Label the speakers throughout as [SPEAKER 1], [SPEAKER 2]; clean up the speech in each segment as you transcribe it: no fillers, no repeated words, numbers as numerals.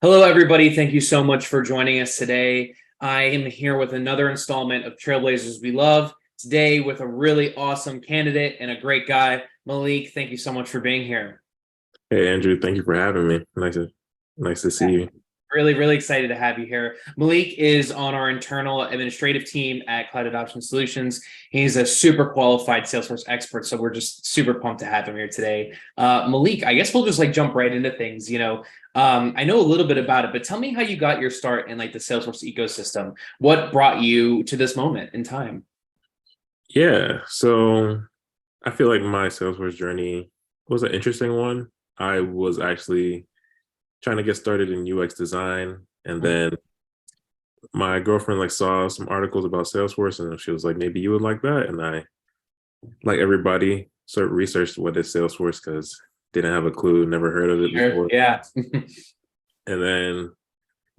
[SPEAKER 1] Hello, everybody. Thank you so much for joining us today. I am here with another installment of Trailblazers We Love. Today with a really awesome candidate and a great guy, Malik. Thank you so much for being here.
[SPEAKER 2] Hey Andrew, thank you for having me. Nice to see you.
[SPEAKER 1] Really, really excited to have you here. Malik is on our internal administrative team at Cloud Adoption Solutions. He's a super qualified Salesforce expert, so we're just super pumped to have him here today. Malik, I guess we'll just jump right into things. I know a little bit about it, but tell me how you got your start in the Salesforce ecosystem. What brought you to this moment in time?
[SPEAKER 2] Yeah, so I feel like my Salesforce journey was an interesting one. I was actually trying to get started in UX design, and then my girlfriend saw some articles about Salesforce, and she was like, "Maybe you would like that." And I, like everybody, sort of researched what is Salesforce because didn't have a clue, never heard of it
[SPEAKER 1] Sure.
[SPEAKER 2] before,
[SPEAKER 1] Yeah.
[SPEAKER 2] and then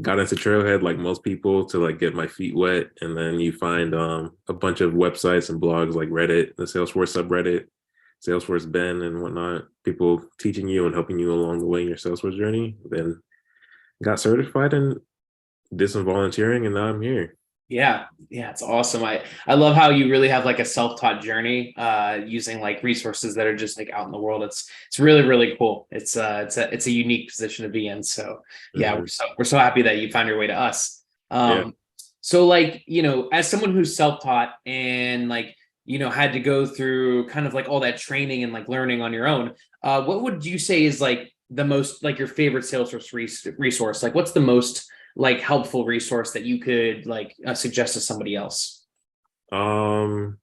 [SPEAKER 2] got into Trailhead like most people to get my feet wet, and then you find a bunch of websites and blogs like Reddit, the Salesforce subreddit, Salesforce Ben and whatnot, people teaching you and helping you along the way in your Salesforce journey. Then got certified and did some volunteering, and now I'm here.
[SPEAKER 1] Yeah, it's awesome. I love how you really have a self-taught journey using resources that are just out in the world. It's really, really cool. It's a unique position to be in. So yeah,
[SPEAKER 2] Mhm.
[SPEAKER 1] we're so happy that you found your way to us.
[SPEAKER 2] Yeah.
[SPEAKER 1] So as someone who's self-taught and had to go through kind of all that training and learning on your own, what would you say is the most your favorite Salesforce resource? What's the most helpful resource that you could suggest to somebody else?
[SPEAKER 2] Um,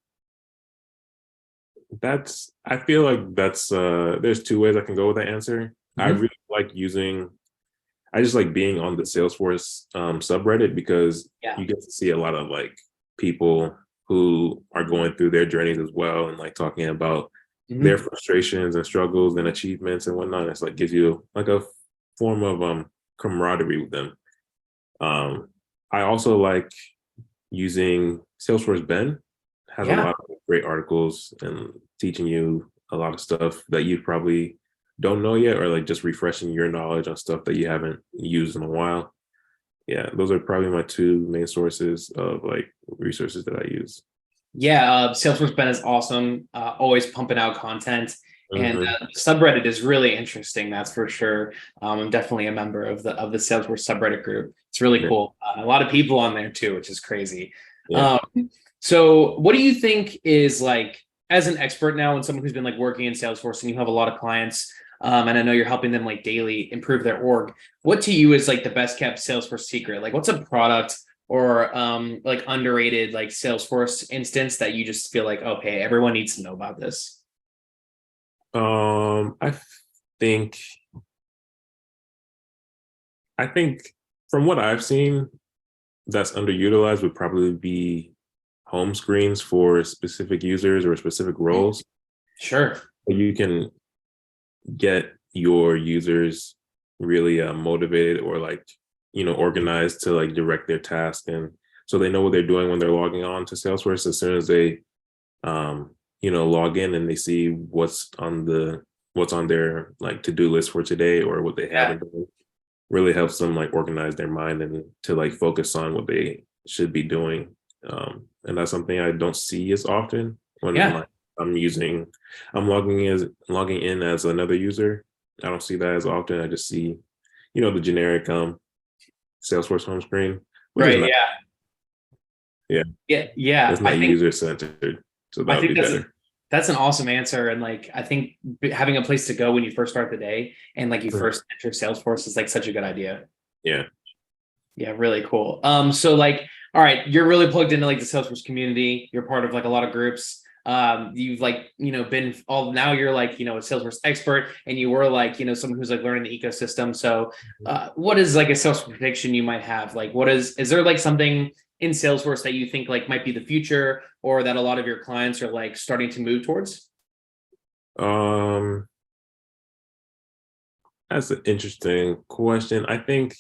[SPEAKER 2] that's I feel like that's there's two ways I can go with that answer. I
[SPEAKER 1] Mhm.
[SPEAKER 2] really like using I just like being on the Salesforce subreddit because
[SPEAKER 1] Yeah.
[SPEAKER 2] you get to see a lot of people who are going through their journeys as well, and talking about their
[SPEAKER 1] Mhm.
[SPEAKER 2] frustrations and struggles and achievements and whatnot. It's gives you a form of camaraderie with them. Um, I also like using Salesforce Ben. Has a
[SPEAKER 1] Yeah.
[SPEAKER 2] lot of great articles and teaching you a lot of stuff that you probably don't know yet, or just refreshing your knowledge on stuff that you haven't used in a while. Yeah, those are probably my two main sources of resources that I use.
[SPEAKER 1] Yeah, Salesforce Ben is awesome. Always pumping out content, and
[SPEAKER 2] Hmm.
[SPEAKER 1] the subreddit is really interesting. That's for sure. I'm definitely a member of the Salesforce subreddit group. It's really
[SPEAKER 2] Yeah,
[SPEAKER 1] cool. A lot of people on there too, which is crazy.
[SPEAKER 2] yeah.
[SPEAKER 1] Um, so, what do you think is as an expert now, and someone who's been working in Salesforce, and you have a lot of clients, and I know you're helping them daily improve their org. What to you is the best kept Salesforce secret? What's a product or underrated Salesforce instance that you just feel okay, everyone needs to know about this?
[SPEAKER 2] I think I think from what I've seen, that's underutilized would probably be home screens for specific users or specific roles.
[SPEAKER 1] Sure.
[SPEAKER 2] You can get your users really motivated or organized to direct their task, and so they know what they're doing when they're logging on to Salesforce. As soon as they log in and they see what's on their to-do list for today or what they
[SPEAKER 1] Yeah.
[SPEAKER 2] haven't done, really helps them organize their mind and to focus on what they should be doing. And that's something I don't see as often when
[SPEAKER 1] Yeah.
[SPEAKER 2] I'm using I'm logging in as another user. I don't see that as often. I just see the generic Salesforce home screen, which is
[SPEAKER 1] Right.
[SPEAKER 2] not,
[SPEAKER 1] Yeah.
[SPEAKER 2] yeah,
[SPEAKER 1] Yeah.
[SPEAKER 2] it's not user centered, so that
[SPEAKER 1] I
[SPEAKER 2] would
[SPEAKER 1] think
[SPEAKER 2] be better.
[SPEAKER 1] that's an awesome answer. And I think having a place to go when you first start the day and you
[SPEAKER 2] Mhm.
[SPEAKER 1] first enter Salesforce is such a good idea.
[SPEAKER 2] Yeah.
[SPEAKER 1] Yeah, really cool. So all right, you're really plugged into the Salesforce community. You're part of a lot of groups. You've been all now you're a Salesforce expert, and you were someone who's learning the ecosystem. So what is a Salesforce prediction you might have? What is there something in Salesforce that you think might be the future, or that a lot of your clients are starting to move towards?
[SPEAKER 2] um that's an interesting question. I think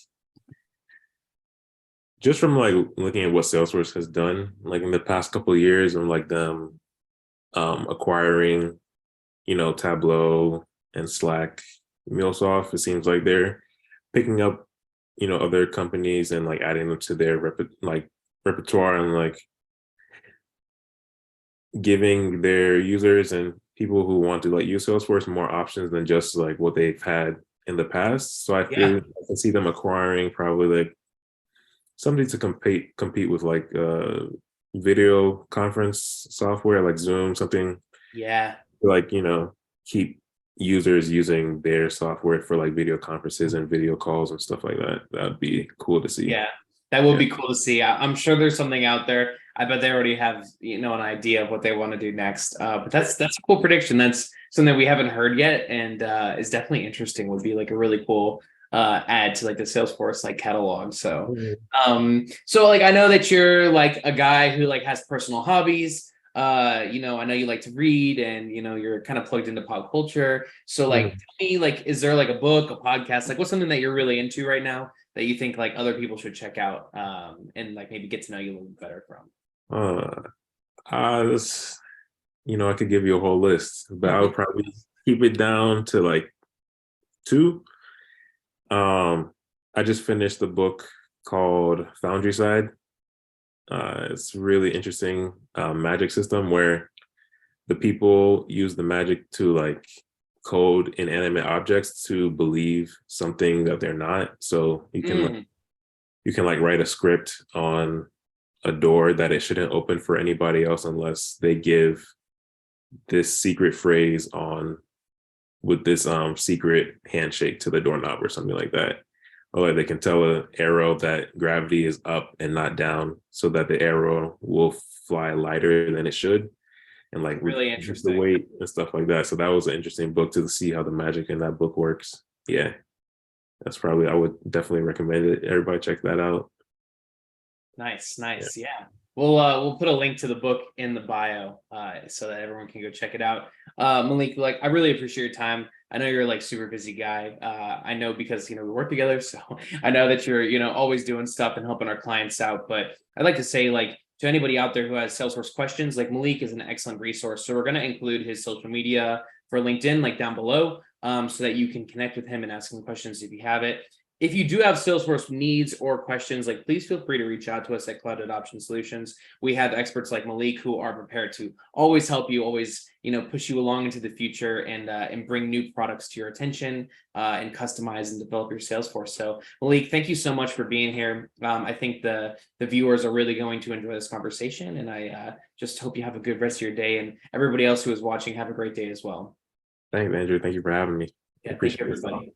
[SPEAKER 2] just from looking at what Salesforce has done in the past couple of years, and them acquiring Tableau and Slack, MuleSoft, it seems like they're picking up other companies and like adding them to their repertoire, and like giving their users and people who want to like use Salesforce more options than just like what they've had in the past. So I can see them acquiring probably like something to compete with like video conference software like Zoom, something
[SPEAKER 1] Yeah.
[SPEAKER 2] like, keep users using their software for like video conferences and video calls and stuff like that. That'd be cool to see.
[SPEAKER 1] Yeah, that would be cool to see. I'm sure there's something out there. I bet they already have, an idea of what they want to do next. But that's a cool prediction. That's something we haven't heard yet, and is definitely interesting. Would be like a really cool add to like the Salesforce like catalog. So, so like I know that you're like a guy who like has personal hobbies. I know you like to read, and you're kind of plugged into pop culture. So like, tell me, like, is there like a book, a podcast, like what's something that you're really into right now that you think like other people should check out, and like maybe get to know you a little bit better from?
[SPEAKER 2] This, I could give you a whole list, but I would probably keep it down to like two. I just finished the book called Foundry Side. It's really interesting magic system where the people use the magic to like code inanimate objects to believe something that they're not. So you can like write a script on a door that it shouldn't open for anybody else unless they give this secret phrase on with this secret handshake to the doorknob or something like that. Or like they can tell an arrow that gravity is up and not down, so that the arrow will fly lighter than it should, and like
[SPEAKER 1] Really
[SPEAKER 2] reduce
[SPEAKER 1] interesting.
[SPEAKER 2] the weight and stuff like that. So that was an interesting book to see how the magic in that book works. Yeah, I would definitely recommend it. Everybody check that out.
[SPEAKER 1] Nice. Yeah. We'll put a link to the book in the bio, so that everyone can go check it out. Malik, like I really appreciate your time. I know you're like super busy guy. I know because we work together, so I know that you're always doing stuff and helping our clients out. But I'd like to say, like, to anybody out there who has Salesforce questions, like Malik is an excellent resource. So we're going to include his social media for LinkedIn like down below, so that you can connect with him and ask him questions if you have it. If you do have Salesforce needs or questions, like please feel free to reach out to us at Cloud Adoption Solutions. We have experts like Malik who are prepared to always help you, always push you along into the future, and bring new products to your attention, and customize and develop your Salesforce. So Malik, thank you so much for being here. I think the viewers are really going to enjoy this conversation, and I just hope you have a good rest of your day, and everybody else who is watching, have a great day as well.
[SPEAKER 2] Thanks, Andrew. Thank you for having me.
[SPEAKER 1] Yeah, thank you, everybody.